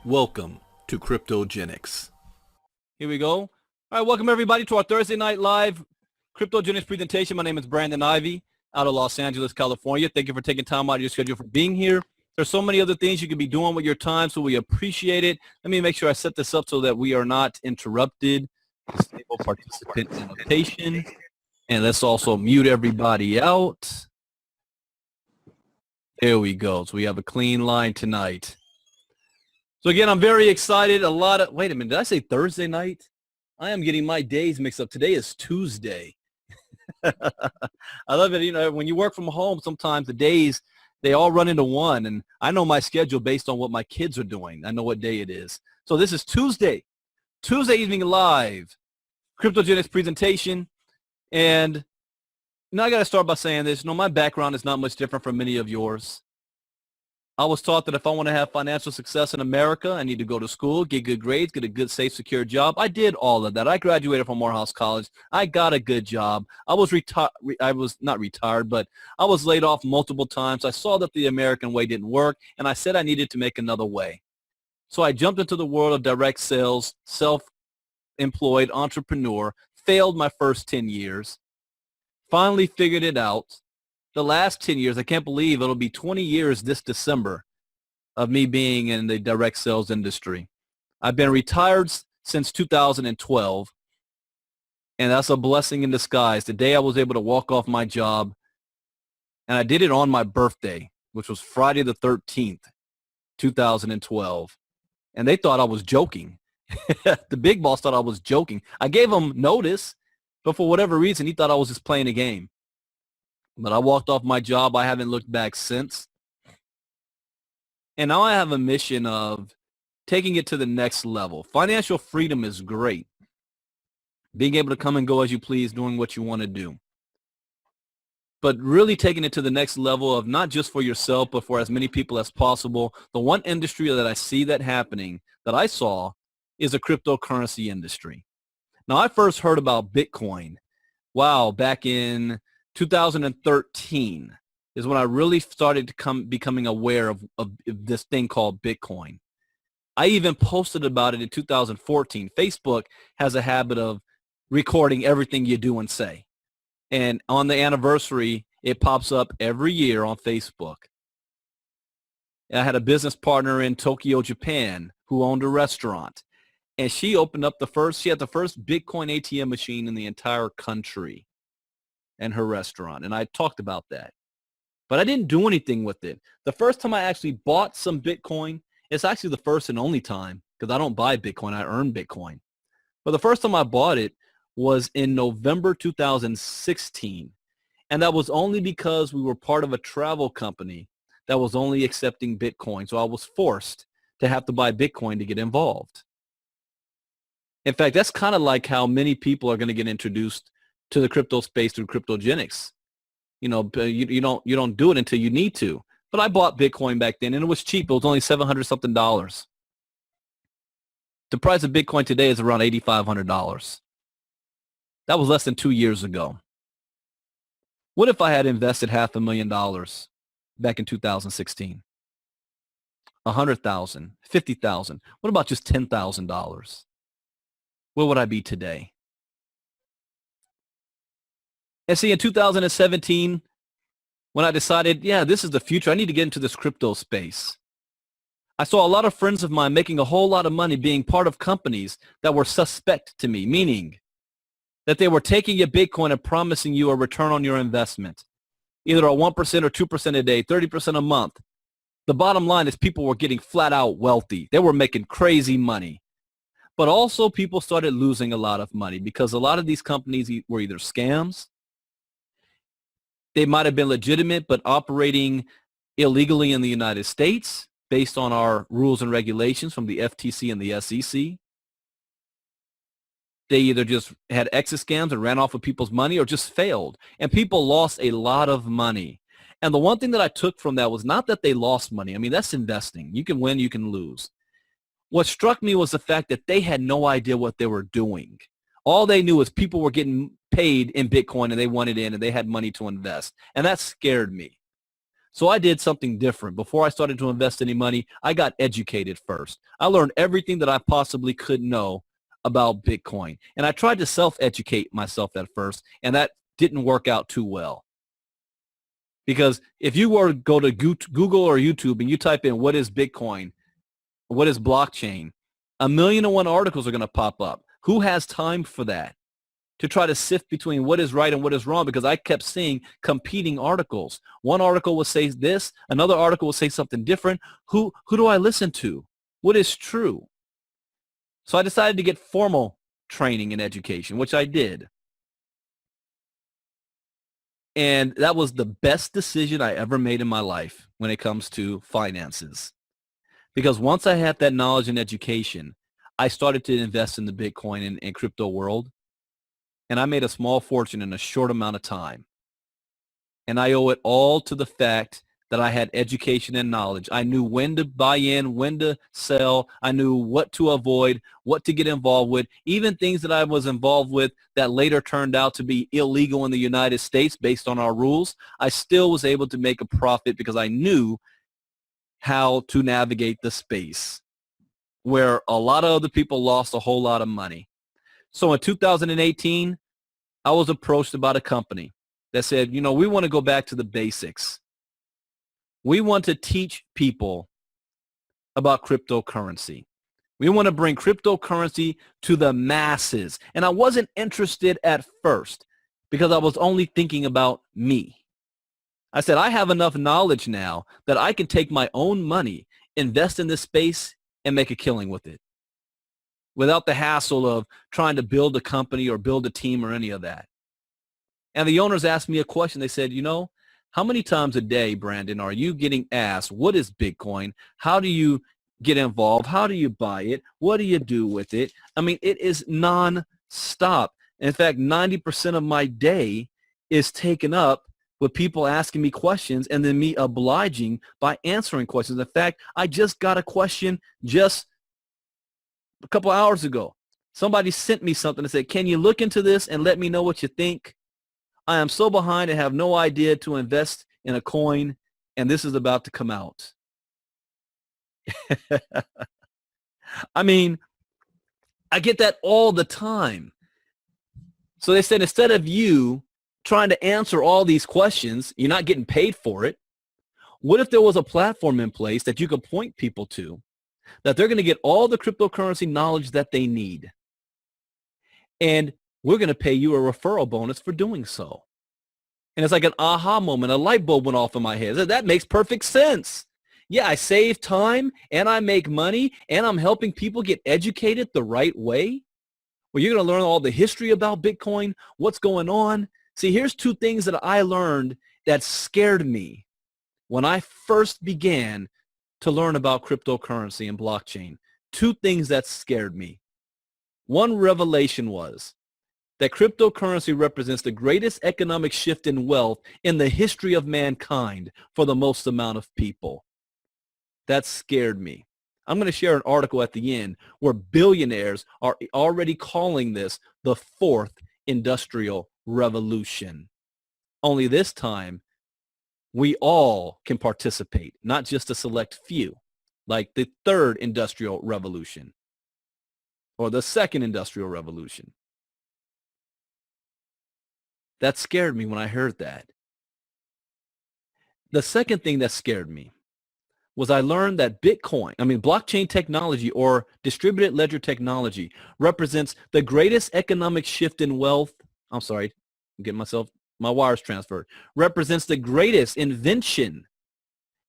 Welcome to Kryptogenics. Here we go. All right, welcome everybody to our Thursday night live Kryptogenics presentation. My name is Brandon Ivy out of Los Angeles, California. Thank you for taking time out of your schedule for being here. There's so many other things you could be doing with your time, so we appreciate it. Let me make sure I set this up so that we are not interrupted. Disable participant invitation. And let's also mute everybody out. There we go. So we have a clean line tonight. So again, I'm very excited. Wait a minute, did I say Thursday night? I am getting my days mixed up. Today is Tuesday. I love it. You know, when you work from home, sometimes the days, they all run into one. And I know my schedule based on what my kids are doing. I know what day it is. So this is Tuesday evening live, Kryptogenics presentation. And now I got to start by saying this. You know, my background is not much different from many of yours. I was taught that if I want to have financial success in America, I need to go to school, get good grades, get a good, safe, secure job. I did all of that. I graduated from Morehouse College. I got a good job. I was not retired, but I was laid off multiple times. I saw that the American way didn't work, and I said I needed to make another way. So I jumped into the world of direct sales, self-employed entrepreneur, failed my first 10 years, finally figured it out. The last 10 years, I can't believe it'll be 20 years this December of me being in the direct sales industry. I've been retired since 2012, and that's a blessing in disguise. The day I was able to walk off my job, and I did it on my birthday, which was Friday the 13th, 2012, and they thought I was joking. The big boss thought I was joking. I gave him notice, but for whatever reason, he thought I was just playing a game. But I walked off my job. I haven't looked back since. And now I have a mission of taking it to the next level. Financial freedom is great. Being able to come and go as you please, doing what you want to do. But really taking it to the next level of not just for yourself, but for as many people as possible. The one industry that I see that happening, that I saw, is a cryptocurrency industry. Now, I first heard about Bitcoin, back in 2013 is when I really started to becoming aware of this thing called Bitcoin. I even posted about it in 2014. Facebook has a habit of recording everything you do and say. And on the anniversary, it pops up every year on Facebook. I had a business partner in Tokyo, Japan, who owned a restaurant. And she had the first Bitcoin ATM machine in the entire country. And her restaurant, and I talked about that. But I didn't do anything with it. The first time I actually bought some Bitcoin, it's actually the first and only time, because I don't buy Bitcoin, I earn Bitcoin. But the first time I bought it was in November 2016. And that was only because we were part of a travel company that was only accepting Bitcoin. So I was forced to have to buy Bitcoin to get involved. In fact, that's kind of like how many people are going to get introduced to the crypto space through Kryptogenics. You know, you don't do it until you need to. But I bought Bitcoin back then, and it was cheap. It was only $700-something. The price of Bitcoin today is around $8,500. That was less than 2 years ago. What if I had invested $500,000 back in 2016? $100,000, $50,000. What about just $10,000? Where would I be today? And see, in 2017, when I decided, this is the future, I need to get into this crypto space. I saw a lot of friends of mine making a whole lot of money being part of companies that were suspect to me, meaning that they were taking your Bitcoin and promising you a return on your investment, either a 1% or 2% a day, 30% a month. The bottom line is people were getting flat out wealthy. They were making crazy money. But also people started losing a lot of money because a lot of these companies were either scams, they might have been legitimate, but operating illegally in the United States based on our rules and regulations from the FTC and the SEC. They either just had exit scams and ran off with people's money or just failed. And people lost a lot of money. And the one thing that I took from that was not that they lost money. I mean, that's investing. You can win, you can lose. What struck me was the fact that they had no idea what they were doing. All they knew is people were getting paid in Bitcoin and they wanted in and they had money to invest. And that scared me. So I did something different. Before I started to invest any money, I got educated first. I learned everything that I possibly could know about Bitcoin. And I tried to self-educate myself at first, and that didn't work out too well. Because if you were to go to Google or YouTube and you type in what is Bitcoin, what is blockchain, 1,000,001 articles are going to pop up. Who has time for that? To try to sift between what is right and what is wrong, because I kept seeing competing articles. One article will say this, another article will say something different. Who do I listen to? What is true? So I decided to get formal training and education, which I did. And that was the best decision I ever made in my life when it comes to finances. Because once I had that knowledge and education, I started to invest in the Bitcoin and crypto world. And I made a small fortune in a short amount of time. And I owe it all to the fact that I had education and knowledge. I knew when to buy in, when to sell. I knew what to avoid, what to get involved with, even things that I was involved with that later turned out to be illegal in the United States based on our rules. I still was able to make a profit because I knew how to navigate the space where a lot of other people lost a whole lot of money. So in 2018, I was approached about a company that said, you know, we want to go back to the basics. We want to teach people about cryptocurrency. We want to bring cryptocurrency to the masses. And I wasn't interested at first because I was only thinking about me. I said, I have enough knowledge now that I can take my own money, invest in this space, and make a killing with it, without the hassle of trying to build a company or build a team or any of that. And the owners asked me a question. They said, you know, how many times a day, Brandon, are you getting asked, what is Bitcoin? How do you get involved? How do you buy it? What do you do with it? I mean, it is non-stop. In fact, 90% of my day is taken up with people asking me questions and then me obliging by answering questions. In fact, I just got a question just a couple hours ago. Somebody sent me something and said, can you look into this and let me know what you think? I am so behind and have no idea to invest in a coin, and this is about to come out. I mean, I get that all the time. So they said, instead of you trying to answer all these questions, you're not getting paid for it. What if there was a platform in place that you could point people to, that they're going to get all the cryptocurrency knowledge that they need, and we're going to pay you a referral bonus for doing so? And it's like an aha moment. A light bulb went off in my head. That makes perfect sense. Yeah, I save time and I make money and I'm helping people get educated the right way. Well, you're going to learn all the history about Bitcoin, what's going on. See, here's two things that I learned that scared me when I first began to learn about cryptocurrency and blockchain. Two things that scared me. One revelation was that cryptocurrency represents the greatest economic shift in wealth in the history of mankind for the most amount of people. That scared me. I'm going to share an article at the end where billionaires are already calling this the fourth industrial revolution. Only this time, we all can participate, not just a select few, like the third industrial revolution or the second industrial revolution. That scared me when I heard that. The second thing that scared me was I learned that blockchain technology or distributed ledger technology represents the greatest economic shift in wealth. I'm sorry, I'm getting my wires transferred. Represents the greatest invention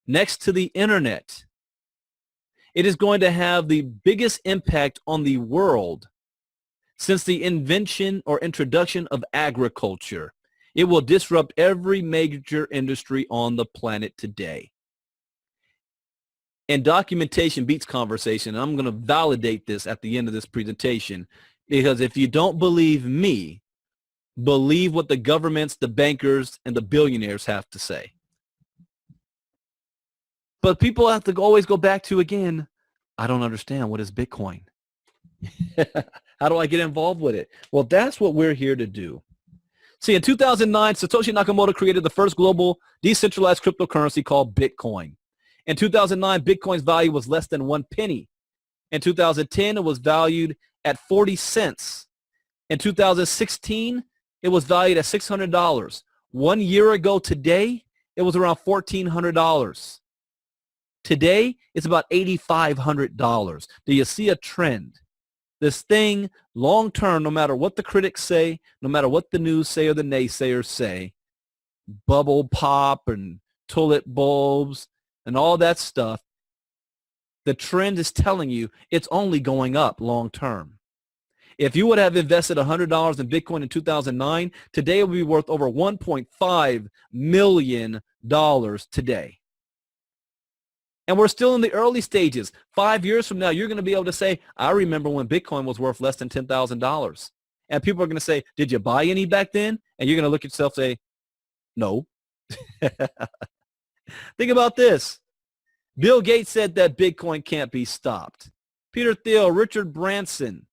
next to the internet. It is going to have the biggest impact on the world since the invention or introduction of agriculture. It will disrupt every major industry on the planet today. And documentation beats conversation. And I'm going to validate this at the end of this presentation, because if you don't believe me, believe what the governments, the bankers, and the billionaires have to say. But people have to always go back to, again, I don't understand. What is Bitcoin? How do I get involved with it? Well, that's what we're here to do. See, in 2009, Satoshi Nakamoto created the first global decentralized cryptocurrency called Bitcoin. In 2009, Bitcoin's value was less than 1 penny. In 2010, it was valued at 40 cents. In 2016, it was valued at $600. 1 year ago today, it was around $1,400. Today, it's about $8,500. Do you see a trend? This thing, long term, no matter what the critics say, no matter what the news say or the naysayers say, bubble pop and tulip bulbs and all that stuff, the trend is telling you it's only going up long term. If you would have invested $100 in Bitcoin in 2009, today it would be worth over $1.5 million today. And we're still in the early stages. 5 years from now, you're going to be able to say, I remember when Bitcoin was worth less than $10,000. And people are going to say, did you buy any back then? And you're going to look at yourself and say, no. Think about this. Bill Gates said that Bitcoin can't be stopped. Peter Thiel, Richard Branson,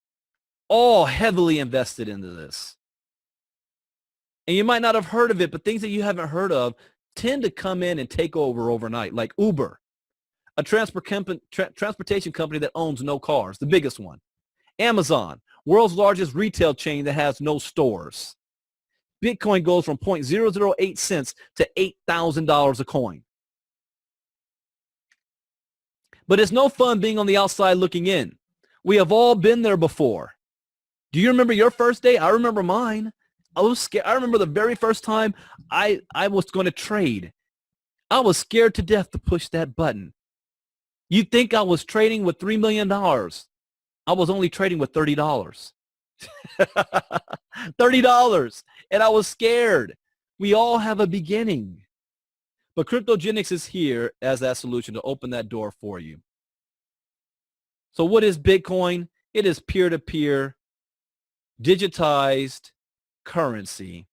all heavily invested into this. And you might not have heard of it, but things that you haven't heard of tend to come in and take over overnight, like Uber, a transportation company that owns no cars, the biggest one. Amazon, world's largest retail chain that has no stores. Bitcoin goes from 0.008 cents to $8,000 a coin. But it's no fun being on the outside looking in. We have all been there before. Do you remember your first day? I remember mine. I was scared. I remember the very first time I was going to trade. I was scared to death to push that button. You'd think I was trading with $3 million. I was only trading with $30. $30. And I was scared. We all have a beginning. But Kryptogenics is here as that solution to open that door for you. So what is Bitcoin? It is peer-to-peer, digitized currency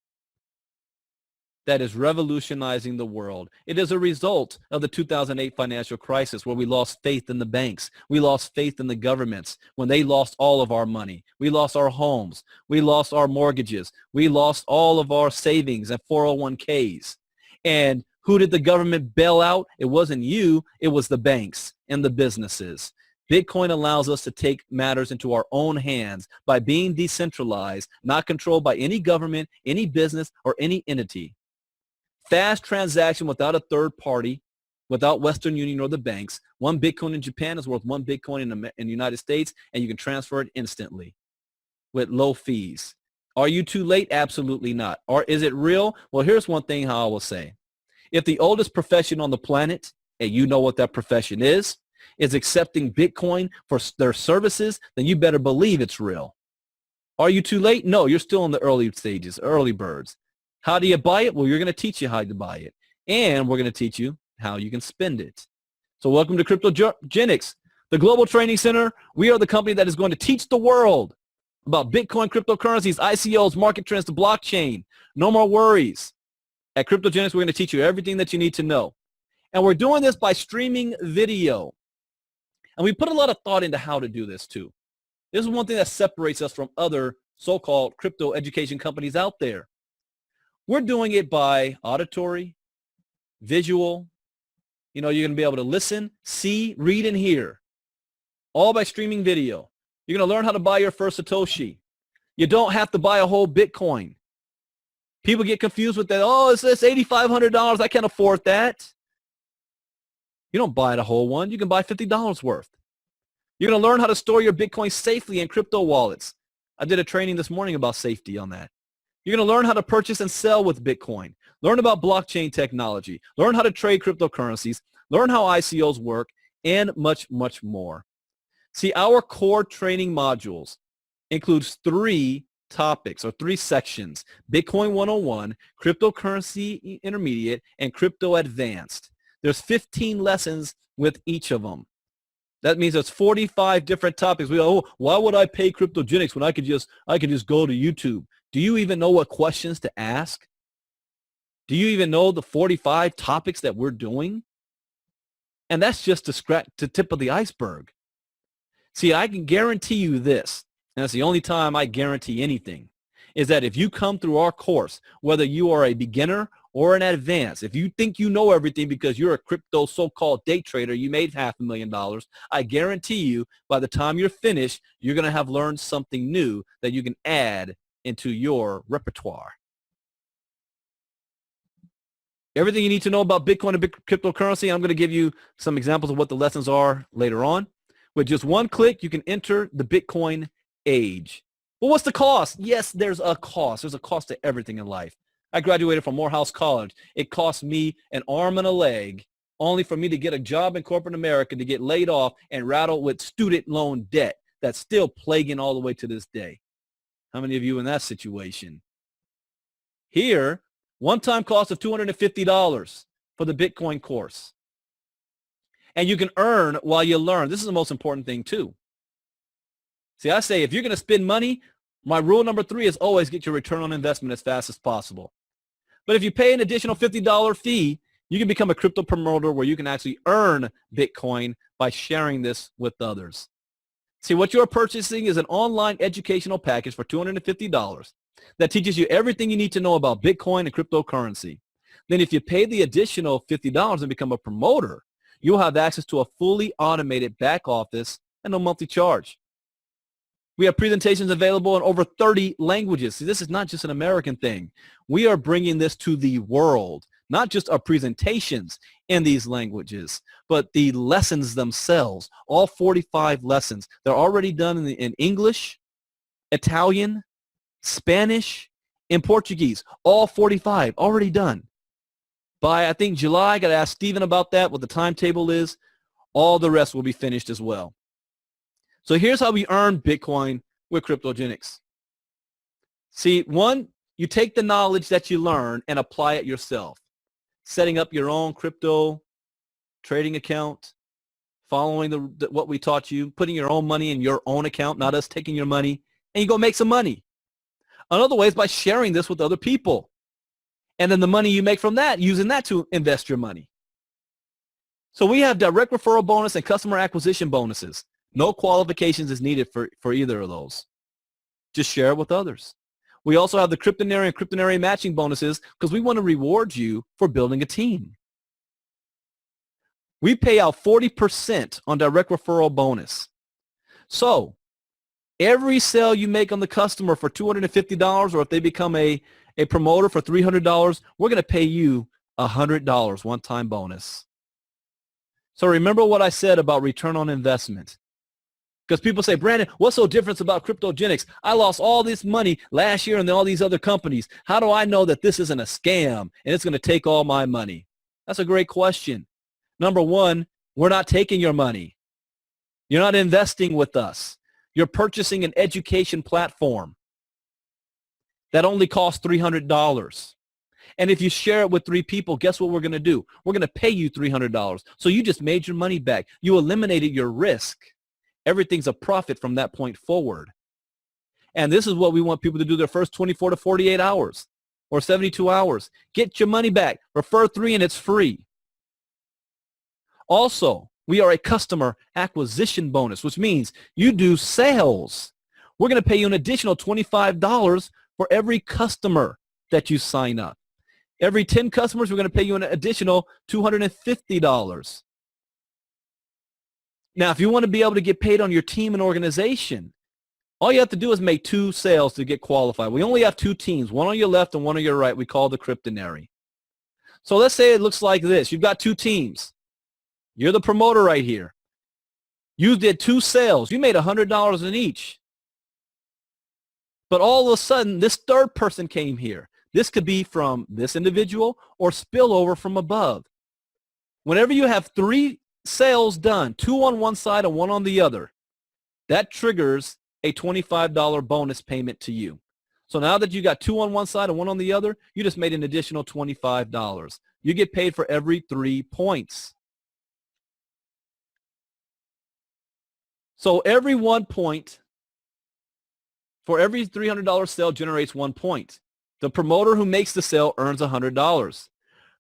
that is revolutionizing the world. It is a result of the 2008 financial crisis where we lost faith in the banks. We lost faith in the governments when they lost all of our money. We lost our homes. We lost our mortgages. We lost all of our savings and 401ks. And who did the government bail out? It wasn't you. It was the banks and the businesses. Bitcoin allows us to take matters into our own hands by being decentralized, not controlled by any government, any business, or any entity. Fast transaction without a third party, without Western Union or the banks. 1 Bitcoin in Japan is worth 1 Bitcoin in the United States, and you can transfer it instantly with low fees. Are you too late? Absolutely not. Or is it real? Well, here's one thing how I will say. If the oldest profession on the planet, and you know what that profession is accepting Bitcoin for their services, then you better believe it's real. Are you too late? No, you're still in the early stages, early birds. How do you buy it? Well, you're going to teach you how to buy it. And we're going to teach you how you can spend it. So welcome to Kryptogenics, the global training center. We are the company that is going to teach the world about Bitcoin, cryptocurrencies, ICOs, market trends, the blockchain. No more worries. At Kryptogenics, we're going to teach you everything that you need to know. And we're doing this by streaming video. And we put a lot of thought into how to do this too. This is one thing that separates us from other so-called crypto education companies out there. We're doing it by auditory, visual. You know, you're going to be able to listen, see, read, and hear. All by streaming video. You're going to learn how to buy your first Satoshi. You don't have to buy a whole Bitcoin. People get confused with that. Oh, it's $8,500. I can't afford that. You don't buy the whole one. You can buy $50 worth. You're going to learn how to store your Bitcoin safely in crypto wallets. I did a training this morning about safety on that. You're going to learn how to purchase and sell with Bitcoin. Learn about blockchain technology. Learn how to trade cryptocurrencies. Learn how ICOs work, and much, much more. See, our core training modules includes 3 topics or 3 sections: Bitcoin 101, Cryptocurrency Intermediate, and Crypto Advanced. There's 15 lessons with each of them. That means there's 45 different topics. We go, oh, why would I pay Kryptogenics when I could just go to YouTube? Do you even know what questions to ask? Do you even know the 45 topics that we're doing? And that's just the tip of the iceberg. See, I can guarantee you this, and that's the only time I guarantee anything. is that if you come through our course, whether you are a beginner or an advanced, if you think you know everything because you're a crypto so-called day trader, you made $500,000, I guarantee you by the time you're finished, you're going to have learned something new that you can add into your repertoire. Everything you need to know about Bitcoin and cryptocurrency, I'm going to give you some examples of what the lessons are later on. With just one click, you can enter the Bitcoin age. Well, what's the cost? Yes, there's a cost. There's a cost to everything in life. I graduated from Morehouse College. It cost me an arm and a leg only for me to get a job in corporate America, to get laid off and rattled with student loan debt that's still plaguing all the way to this day. How many of you in that situation? Here, one-time cost of $250 for the Bitcoin course. And you can earn while you learn. This is the most important thing too. See, I say if you're going to spend money, my rule number 3 is always get your return on investment as fast as possible. But if you pay an additional $50 fee, you can become a crypto promoter where you can actually earn Bitcoin by sharing this with others. See, what you're purchasing is an online educational package for $250 that teaches you everything you need to know about Bitcoin and cryptocurrency. Then if you pay the additional $50 and become a promoter, you'll have access to a fully automated back office and no monthly charge. We have presentations available in over 30 languages. See, this is not just an American thing. We are bringing this to the world, not just our presentations in these languages, but the lessons themselves, all 45 lessons. They're already done in English, Italian, Spanish, and Portuguese, all 45 already done. By, I think, July, I got to ask Stephen about that, what the timetable is. All the rest will be finished as well. So here's how we earn Bitcoin with Kryptogenics. See, one, you take the knowledge that you learn and apply it yourself. Setting up your own crypto trading account, following what we taught you, putting your own money in your own account, not us taking your money, and you go make some money. Another way is by sharing this with other people. And then the money you make from that, using that to invest your money. So we have direct referral bonus and customer acquisition bonuses. No qualifications is needed for either of those. Just share it with others. We also have the Kryptonary and Kryptonary matching bonuses because we want to reward you for building a team. We pay out 40% on direct referral bonus. So every sale you make on the customer for $250, or if they become a promoter for $300, we're going to pay you $100 one-time bonus. So remember what I said about return on investment. Because people say, Brandon, what's so different about Kryptogenics? I lost all this money last year and all these other companies. How do I know that this isn't a scam and it's going to take all my money? That's a great question. Number one, we're not taking your money. You're not investing with us. You're purchasing an education platform that only costs $300. And if you share it with 3 people, guess what we're going to do? We're going to pay you $300. So you just made your money back. You eliminated your risk. Everything's a profit from that point forward. And this is what we want people to do their first 24 to 48 hours or 72 hours. Get your money back. Refer 3 and it's free. Also, we are a customer acquisition bonus, which means you do sales. We're going to pay you an additional $25 for every customer that you sign up. Every 10 customers, we're going to pay you an additional $250. Now, if you want to be able to get paid on your team and organization, all you have to do is make 2 sales to get qualified. We only have 2 teams, one on your left and one on your right. We call the Kryptonary. So let's say it looks like this. You've got 2 teams. You're the promoter right here. You did 2 sales. You made $100 in each. But all of a sudden, this third person came here. This could be from this individual or spillover from above. Whenever you have 3 sales done, 2 on one side and 1 on the other, that triggers a $25 bonus payment to you. So now that you got 2 on one side and 1 on the other, you just made an additional $25. You get paid for every 3 points. So every 1 point, for every $300 sale generates 1 point. The promoter who makes the sale earns $100.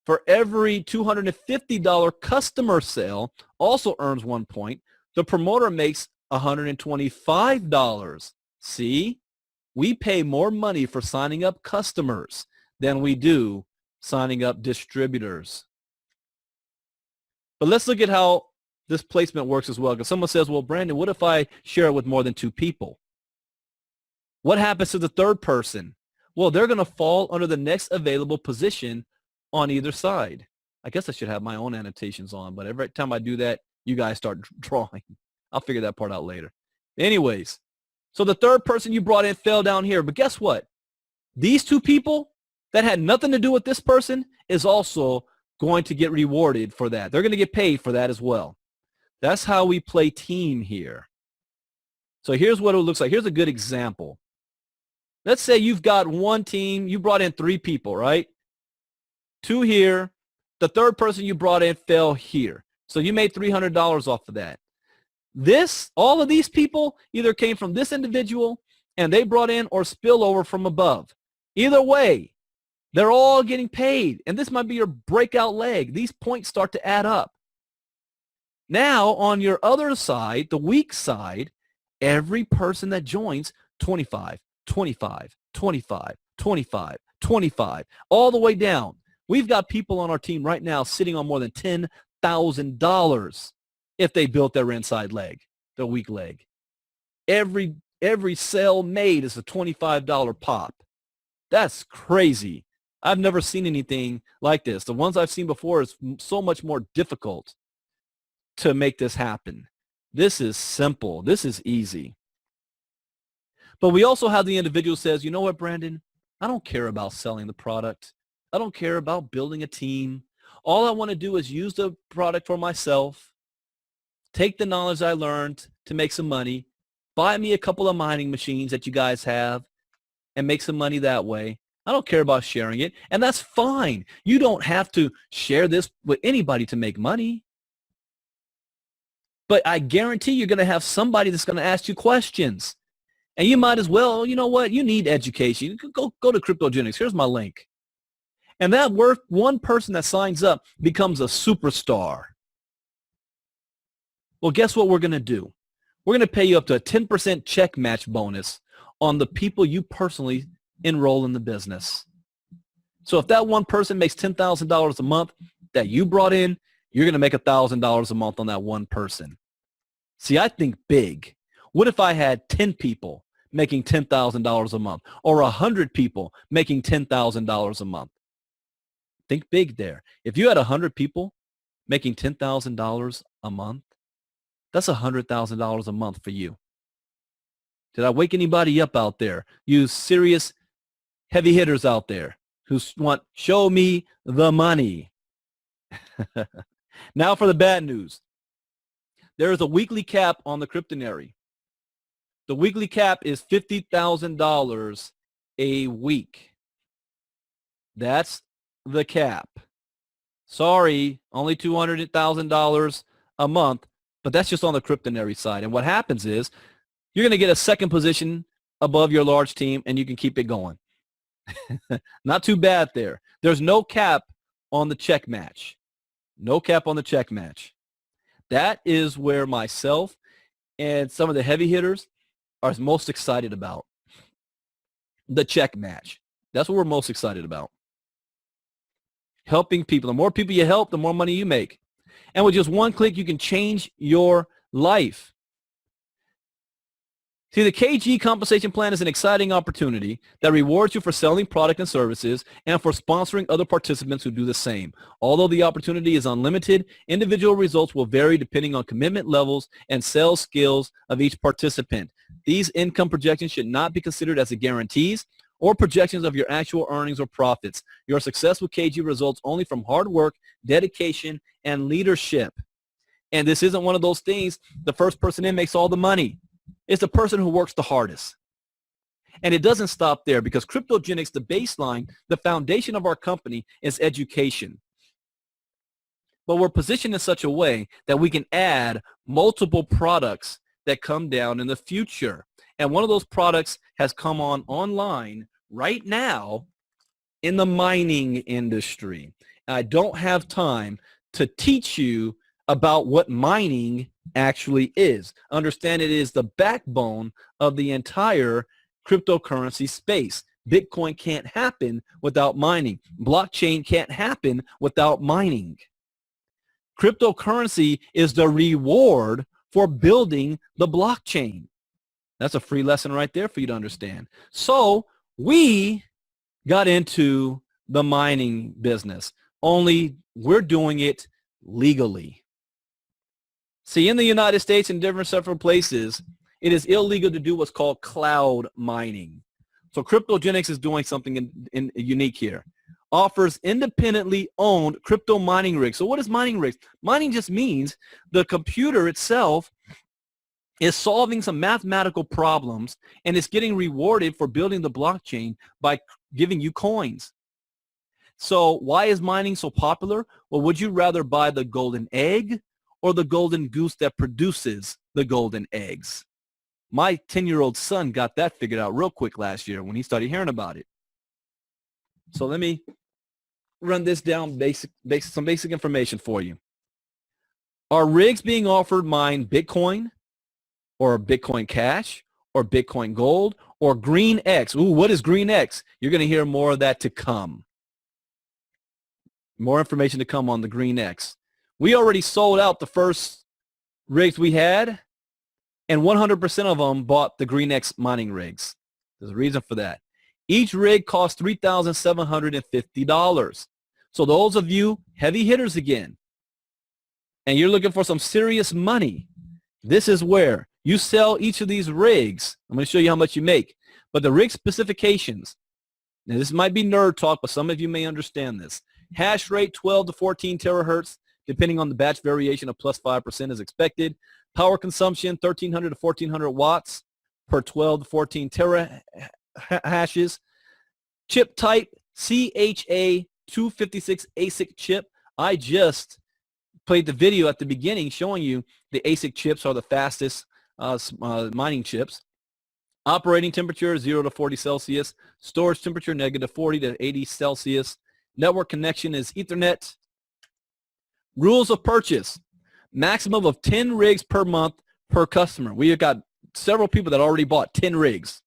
For every $250 customer sale, also earns 1 point. The promoter makes $125. See? We pay more money for signing up customers than we do signing up distributors. But let's look at how this placement works as well. Because someone says, well, Brandon, what if I share it with more than 2 people? What happens to the third person? Well, they're going to fall under the next available position on either side. I guess I should have my own annotations on, but every time I do that, you guys start drawing. I'll figure that part out later. Anyways, so the third person you brought in fell down here. But guess what? These 2 people that had nothing to do with this person is also going to get rewarded for that. They're going to get paid for that as well. That's how we play team here. So here's what it looks like. Here's a good example. Let's say you've got one team. You brought in 3 people, right? 2 here. The third person you brought in fell here. So you made $300 off of that. All of these people either came from this individual and they brought in or spillover from above. Either way, they're all getting paid. And this might be your breakout leg. These points start to add up. Now, on your other side, the weak side, every person that joins, 25, 25, 25, 25, 25, all the way down. We've got people on our team right now sitting on more than $10,000 if they built their inside leg, their weak leg. Every sale made is a $25 pop. That's crazy. I've never seen anything like this. The ones I've seen before is so much more difficult to make this happen. This is simple. This is easy. But we also have the individual who says, you know what, Brandon? I don't care about selling the product. I don't care about building a team. All I want to do is use the product for myself, take the knowledge I learned to make some money, buy me a couple of mining machines that you guys have, and make some money that way. I don't care about sharing it, and that's fine. You don't have to share this with anybody to make money. But I guarantee you're going to have somebody that's going to ask you questions. And you might as well, you know what, you need education. Go to Kryptogenics. Here's my link. And that one person that signs up becomes a superstar. Well, guess what we're going to do? We're going to pay you up to a 10% check match bonus on the people you personally enroll in the business. So if that one person makes $10,000 a month that you brought in, you're going to make $1,000 a month on that one person. See, I think big. What if I had 10 people making $10,000 a month or 100 people making $10,000 a month? Think big there. If you had 100 people making $10,000 a month, that's $100,000 a month for you. Did I wake anybody up out there? You serious heavy hitters out there who want, show me the money. Now for the bad news. There is a weekly cap on the Kryptonary. The weekly cap is $50,000 a week. That's the cap. Sorry, only $200,000 a month, but that's just on the Kryptonary side. And what happens is you're going to get a second position above your large team, and you can keep it going. Not too bad there. There's no cap on the check match. No cap on the check match. That is where myself and some of the heavy hitters are most excited about. The check match. That's what we're most excited about. Helping people. The more people you help, the more money you make. And with just one click, you can change your life. See, the KG compensation plan is an exciting opportunity that rewards you for selling product and services and for sponsoring other participants who do the same. Although the opportunity is unlimited, individual results will vary depending on commitment levels and sales skills of each participant. These income projections should not be considered as guarantees or projections of your actual earnings or profits. Your success with KG results only from hard work, dedication, and leadership. And this isn't one of those things, the first person in makes all the money. It's the person who works the hardest. And it doesn't stop there because Kryptogenics, the baseline, the foundation of our company is education. But we're positioned in such a way that we can add multiple products that come down in the future. And one of those products has come online right now in the mining industry. I don't have time to teach you about what mining actually is. Understand it is the backbone of the entire cryptocurrency space. Bitcoin can't happen without mining. Blockchain can't happen without mining. Cryptocurrency is the reward for building the blockchain. That's a free lesson right there for you to understand. So we got into the mining business, only we're doing it legally. See, in the United States and different several places, it is illegal to do what's called cloud mining. So Kryptogenics is doing something unique here. Offers independently owned crypto mining rigs. So what is mining rigs? Mining just means the computer itself is solving some mathematical problems and is getting rewarded for building the blockchain by giving you coins. So why is mining so popular? Well, would you rather buy the golden egg or the golden goose that produces the golden eggs? My 10-year-old son got that figured out real quick last year when he started hearing about it. So let me run this down, some basic information for you. Are rigs being offered mine Bitcoin or Bitcoin Cash or Bitcoin Gold or Green X? Ooh, what is Green X? You're going to hear more of that to come. More information to come on the Green X. We already sold out the first rigs we had, and 100% of them bought the Green X mining rigs. There's a reason for that. Each rig costs $3,750. So those of you heavy hitters again, and you're looking for some serious money, this is where you sell each of these rigs. I'm going to show you how much you make. But the rig specifications, now this might be nerd talk, but some of you may understand this. Hash rate 12 to 14 terahertz, depending on the batch variation of plus 5% is expected. Power consumption, 1,300 to 1,400 watts per 12 to 14 tera hashes. Chip type, CHA256 ASIC chip. I just played the video at the beginning showing you the ASIC chips are the fastest mining chips. Operating temperature, 0 to 40 Celsius. Storage temperature, negative 40 to 80 Celsius. Network connection is Ethernet. Rules of purchase. Maximum of 10 rigs per month per customer. We have got several people that already bought 10 rigs.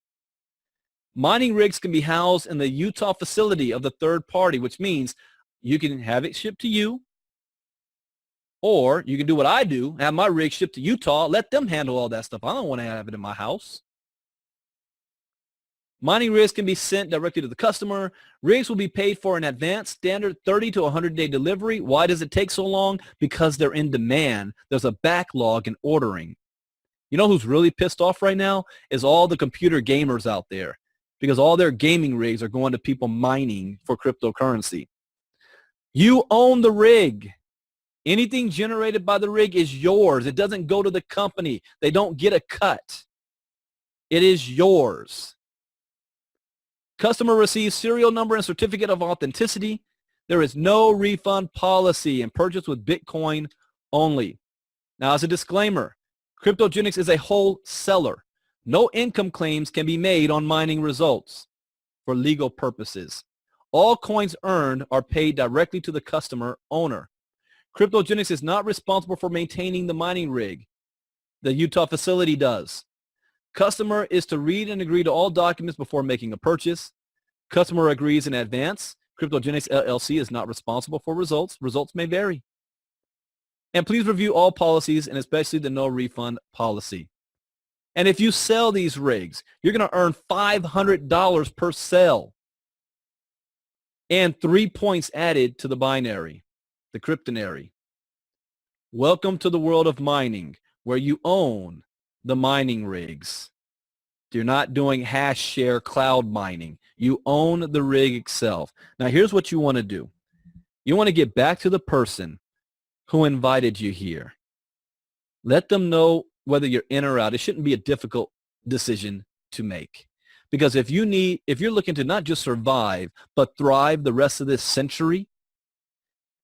Mining rigs can be housed in the Utah facility of the third party, which means you can have it shipped to you, or you can do what I do, have my rig shipped to Utah, let them handle all that stuff. I don't want to have it in my house. Mining rigs can be sent directly to the customer. Rigs will be paid for in advance, standard 30 to 100-day delivery. Why does it take so long? Because they're in demand. There's a backlog in ordering. You know who's really pissed off right now? Is all the computer gamers out there, because all their gaming rigs are going to people mining for cryptocurrency. You own the rig. Anything generated by the rig is yours. It doesn't go to the company. They don't get a cut. It is yours. Customer receives serial number and certificate of authenticity. There is no refund policy and purchase with Bitcoin only. Now, as a disclaimer, Kryptogenics is a wholesaler. No income claims can be made on mining results for legal purposes. All coins earned are paid directly to the customer owner. Kryptogenics is not responsible for maintaining the mining rig. The Utah facility does. Customer is to read and agree to all documents before making a purchase. Customer agrees in advance. Kryptogenics LLC is not responsible for results. Results may vary. And please review all policies, and especially the no refund policy. And if you sell these rigs, you're going to earn $500 per sale and 3 points added to the binary, the Kryptonary. Welcome to the world of mining, where you own the mining rigs. You're not doing hash share cloud mining. You own the rig itself. Now, here's what you want to do. You want to get back to the person who invited you here. Let them know whether you're in or out. It shouldn't be a difficult decision to make. Because if you're looking to not just survive, but thrive the rest of this century,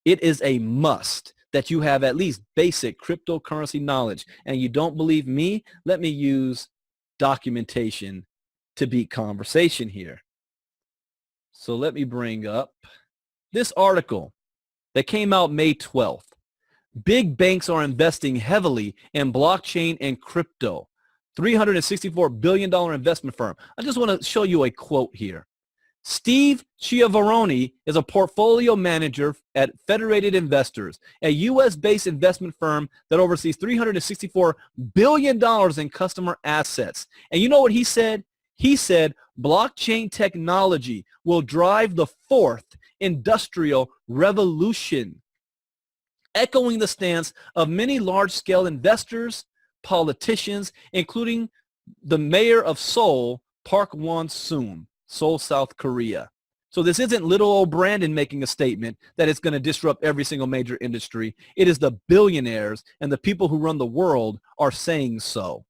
it is a must that you have at least basic cryptocurrency knowledge. And you don't believe me? Let me use documentation to beat conversation here. So let me bring up this article that came out May 12th. Big banks are investing heavily in blockchain and crypto. $364 billion investment firm. I just want to show you a quote here. Steve Chiavaroni is a portfolio manager at Federated Investors, a U.S.-based investment firm that oversees $364 billion in customer assets. And you know what he said? He said blockchain technology will drive the fourth industrial revolution, echoing the stance of many large-scale investors, politicians, including the mayor of Seoul, Park Won-soon, Seoul, South Korea. So this isn't little old Brandon making a statement that it's going to disrupt every single major industry. It is the billionaires and the people who run the world are saying so.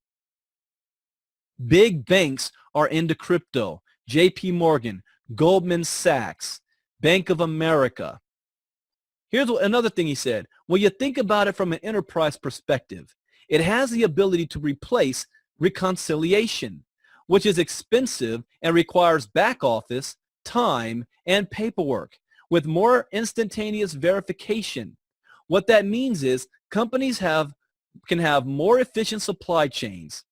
Big banks are into crypto. JP Morgan, Goldman Sachs, Bank of America. Here's another thing he said. When you think about it from an enterprise perspective, it has the ability to replace reconciliation, which is expensive and requires back office, time, and paperwork with more instantaneous verification. What that means is companies can have more efficient supply chains.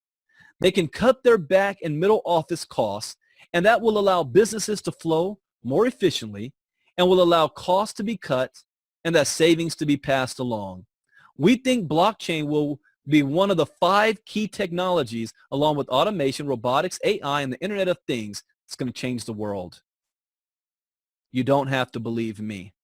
They can cut their back and middle office costs, and that will allow businesses to flow more efficiently and will allow costs to be cut and that savings to be passed along. We think blockchain will be one of the 5 key technologies, along with automation, robotics, AI, and the Internet of Things, that's going to change the world. You don't have to believe me.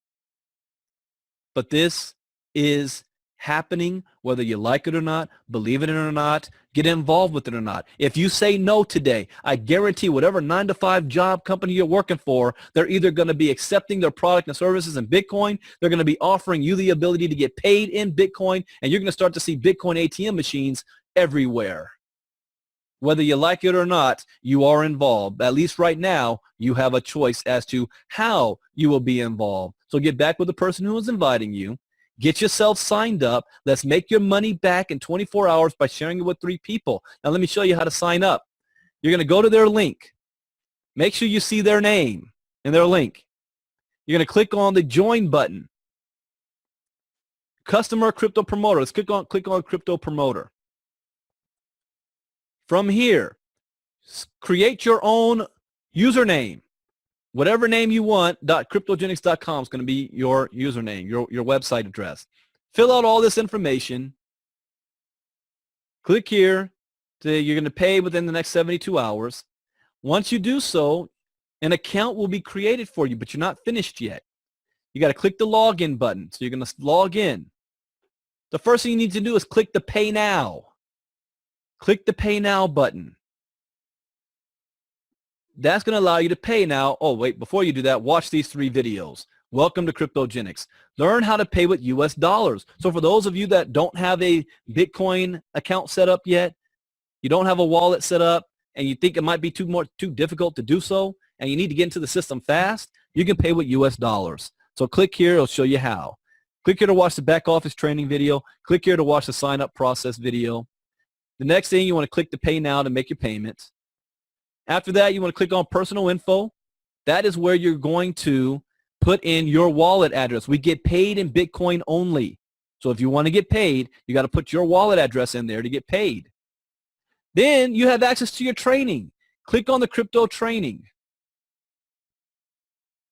But this is happening, whether you like it or not, believe it or not, get involved with it or not. If you say no today, I guarantee whatever 9-to-5 job company you're working for, they're either going to be accepting their product and services in Bitcoin, they're going to be offering you the ability to get paid in Bitcoin, and you're going to start to see Bitcoin ATM machines everywhere. Whether you like it or not, you are involved. At least right now, you have a choice as to how you will be involved. So get back with the person who is inviting you. Get yourself signed up. Let's make your money back in 24 hours by sharing it with 3 people. Now let me show you how to sign up. You're going to go to their link. Make sure you see their name in their link. You're going to click on the join button. Customer crypto promoter. Let's click on crypto promoter. From here, create your own username. Whatever name you want, .cryptogenics.com is going to be your username, your website address. Fill out all this information. Click here. You're going to pay within the next 72 hours. Once you do so, an account will be created for you, but you're not finished yet. You got to click the login button. So you're going to log in. The first thing you need to do is click the Pay Now. Click the Pay Now button. That's going to allow you to pay now. Oh, wait, before you do that, watch these 3 videos. Welcome to Kryptogenics. Learn how to pay with US dollars. So for those of you that don't have a Bitcoin account set up yet, you don't have a wallet set up, and you think it might be too difficult to do so, and you need to get into the system fast, you can pay with US dollars. So click here. It'll show you how. Click here to watch the back office training video. Click here to watch the sign up process video. The next thing, you want to click the Pay Now to make your payments. After that, you want to click on personal info. That is where you're going to put in your wallet address. We get paid in Bitcoin only. So if you want to get paid, you got to put your wallet address in there to get paid. Then you have access to your training. Click on the crypto training.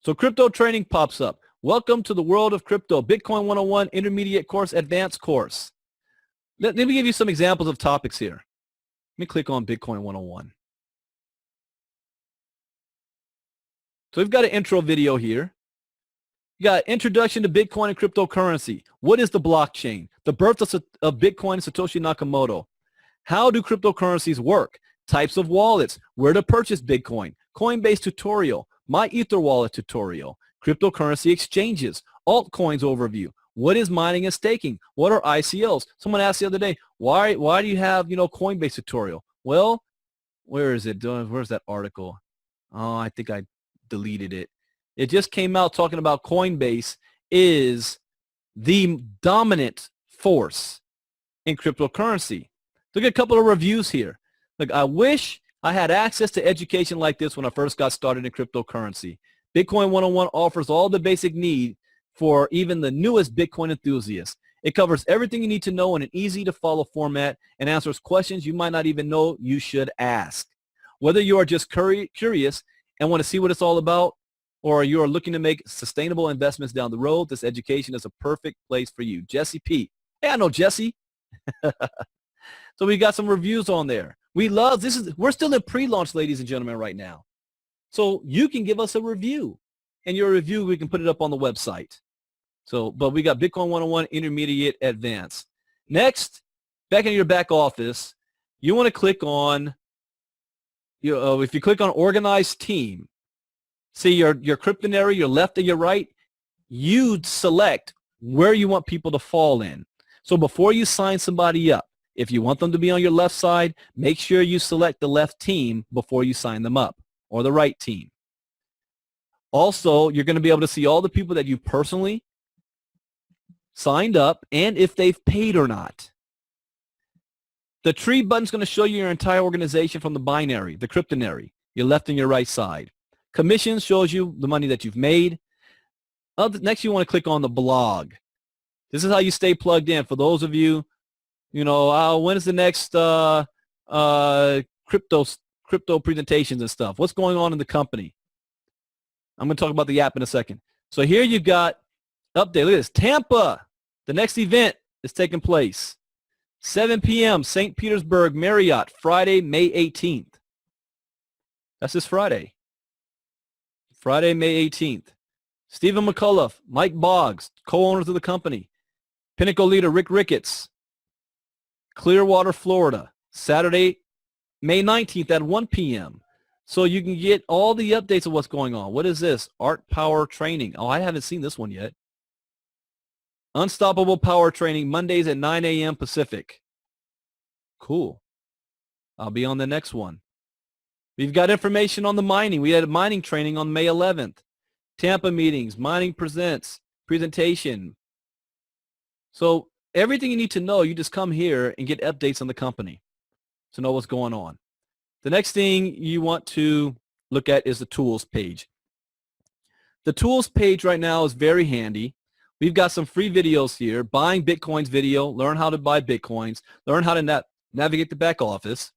So crypto training pops up. Welcome to the world of crypto. Bitcoin 101 intermediate course, advanced course. Let me give you some examples of topics here. Let me click on Bitcoin 101. So we've got an intro video here. You got Introduction to Bitcoin and Cryptocurrency. What is the blockchain? The birth of Bitcoin and Satoshi Nakamoto. How do cryptocurrencies work? Types of wallets. Where to purchase Bitcoin. Coinbase tutorial. My Ether wallet tutorial. Cryptocurrency exchanges. Altcoins overview. What is mining and staking? What are ICOs? Someone asked the other day, why do you have, Coinbase tutorial? Well, where is it? Where's that article? Oh, I think I deleted it. It just came out talking about Coinbase is the dominant force in cryptocurrency. Look at a couple of reviews here. Look, I wish I had access to education like this when I first got started in cryptocurrency. Bitcoin 101 offers all the basic need for even the newest Bitcoin enthusiasts. It covers everything you need to know in an easy-to-follow format and answers questions you might not even know you should ask. Whether you are just curious and want to see what it's all about, or you are looking to make sustainable investments down the road, this education is a perfect place for you. Jesse P. Hey, I know Jesse. So we got some reviews on there. We love this. We're still in pre-launch, ladies and gentlemen, right now. So you can give us a review, and your review, we can put it up on the website. So, but we got Bitcoin 101, Intermediate, Advanced. Next, back in your back office, you want to click on, if you click on Organized Team, see your Kryptonary, your left and your right, you select where you want people to fall in. So before you sign somebody up, if you want them to be on your left side, make sure you select the left team before you sign them up, or the right team. Also, you're going to be able to see all the people that you personally signed up and if they've paid or not. The tree button is going to show you your entire organization from the binary, the Kryptonary, your left and your right side. Commissions shows you the money that you've made. Next, you want to click on the blog. This is how you stay plugged in. For those of you, when is the next crypto presentations and stuff? What's going on in the company? I'm going to talk about the app in a second. So here you've got update. Look at this. Tampa. The next event is taking place. 7 p.m. St. Petersburg Marriott, Friday, May 18th. That's this Friday. Friday, May 18th. Stephen McCullough, Mike Boggs, co-owners of the company. Pinnacle leader Rick Ricketts. Clearwater, Florida. Saturday, May 19th at 1 p.m. So you can get all the updates of what's going on. What is this? Art Power Training. Oh, I haven't seen this one yet. Unstoppable Power Training, Mondays at 9 a.m. Pacific. Cool. I'll be on the next one. We've got information on the mining. We had a mining training on May 11th. Tampa meetings, Mining Presents, presentation. So everything you need to know, you just come here and get updates on the company to know what's going on. The next thing you want to look at is the tools page. The tools page right now is very handy. We've got some free videos here. Buying Bitcoins video, learn how to buy Bitcoins, learn how to navigate the back office,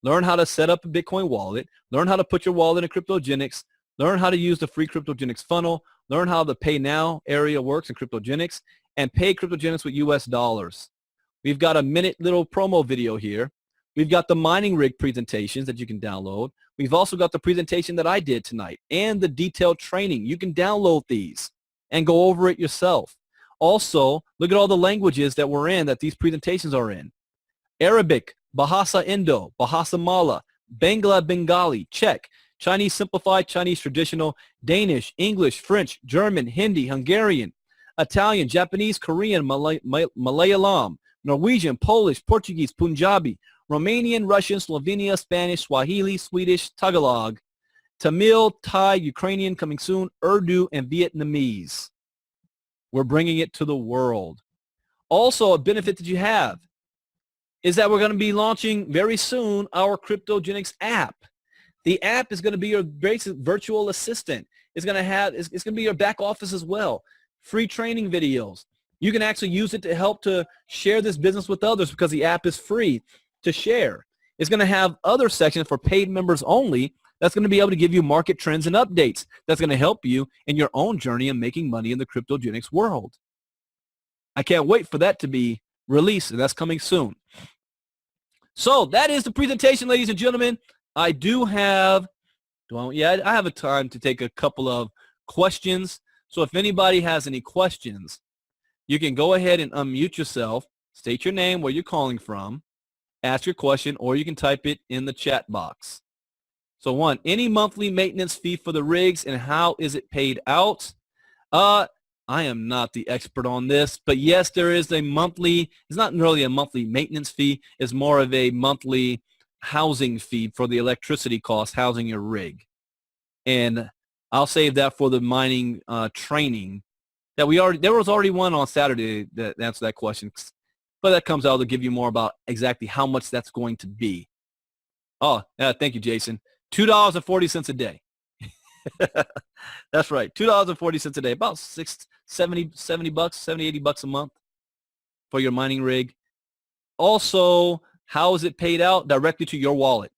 learn how to set up a Bitcoin wallet, learn how to put your wallet in Kryptogenics, learn how to use the free Kryptogenics funnel, learn how the pay now area works in Kryptogenics, and pay Kryptogenics with US dollars. We've got a minute little promo video here. We've got the mining rig presentations that you can download. We've also got the presentation that I did tonight and the detailed training. You can download these and go over it yourself. Also, look at all the languages that we're in, that these presentations are in. Arabic, Bahasa Indo, Bahasa Mala, Bangla Bengali, Czech, Chinese Simplified, Chinese Traditional, Danish, English, French, German, Hindi, Hungarian, Italian, Japanese, Korean, Malayalam, Norwegian, Polish, Portuguese, Punjabi, Romanian, Russian, Slovenia, Spanish, Swahili, Swedish, Tagalog, Tamil, Thai, Ukrainian, coming soon, Urdu, and Vietnamese. We're bringing it to the world. Also, a benefit that you have is that we're going to be launching very soon our Kryptogenics app. The app is going to be your basic virtual assistant. It's going to be your back office as well. Free training videos. You can actually use it to help to share this business with others because the app is free to share. It's going to have other sections for paid members only that's going to be able to give you market trends and updates. That's going to help you in your own journey in making money in the Kryptogenics world. I can't wait for that to be released, and that's coming soon. So that is the presentation, ladies and gentlemen. I do have, I have a time to take a couple of questions. So if anybody has any questions, you can go ahead and unmute yourself, state your name, where you're calling from, ask your question, or you can type it in the chat box. So one, any monthly maintenance fee for the rigs and how is it paid out? I am not the expert on this, but yes, there is a monthly, it's not really a monthly maintenance fee, it's more of a monthly housing fee for the electricity cost housing your rig. And I'll save that for the mining training that there was already one on Saturday that answered that question, but that comes out to give you more about exactly how much that's going to be. Oh, yeah, thank you, Jason. $2.40 a day. That's right, $2.40 a day, about $70 bucks, $70, $80 a month. for your mining rig. Also, how is it paid out? Directly to your wallet.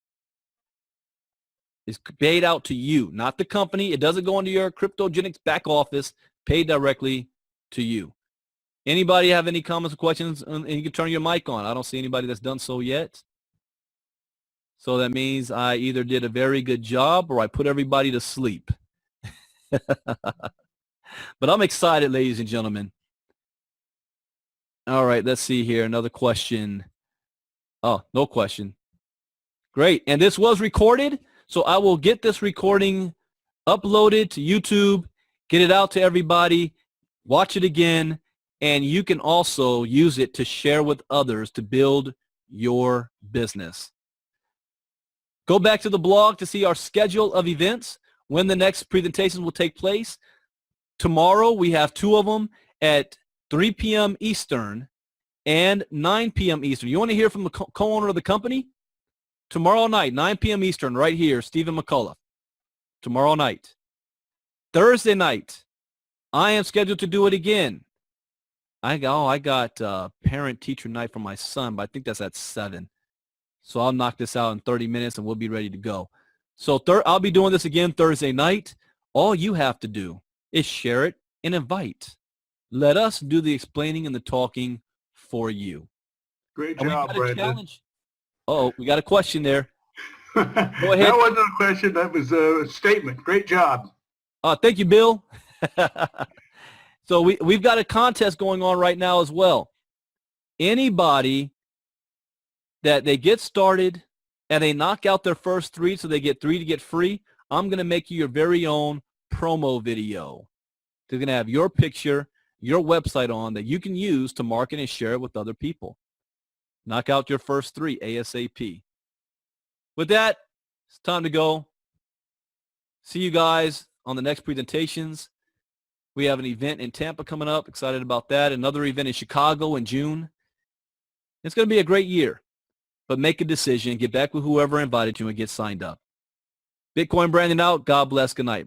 It's paid out to you, not the company. It doesn't go into your Kryptogenics back office. Paid directly to you. Anybody have any comments or questions? And you can turn your mic on. I don't see anybody that's done so yet. So that means I either did a very good job or I put everybody to sleep. But I'm excited, ladies and gentlemen. All right, let's see here. Another question. Oh, no question. Great. And this was recorded, so I will get this recording uploaded to YouTube, get it out to everybody, watch it again, and you can also use it to share with others to build your business. Go back to the blog to see our schedule of events, when the next presentations will take place. Tomorrow, we have 2 of them at 3 p.m. Eastern and 9 p.m. Eastern. You want to hear from the co-owner of the company? Tomorrow night, 9 p.m. Eastern, right here, Stephen McCullough. Tomorrow night. Thursday night, I am scheduled to do it again. I got parent-teacher night for my son, but I think that's at 7. So I'll knock this out in 30 minutes and we'll be ready to go. So I'll be doing this again Thursday night. All you have to do is share it and invite. Let us do the explaining and the talking for you. Great job, Brandon. Oh, we got a question there. Go ahead. That wasn't a question. That was a statement. Great job. Thank you, Bill. So we've got a contest going on right now as well. Anybody that they get started and they knock out their first 3, so they get 3 to get free, I'm going to make you your very own promo video. They're going to have your picture, your website on that you can use to market and share it with other people. Knock out your first 3 ASAP. With that, it's time to go. See you guys on the next presentations. We have an event in Tampa coming up. Excited about that. Another event in Chicago in June. It's going to be a great year. But make a decision. Get back with whoever invited you and get signed up. Bitcoin Brandon out. God bless. Good night.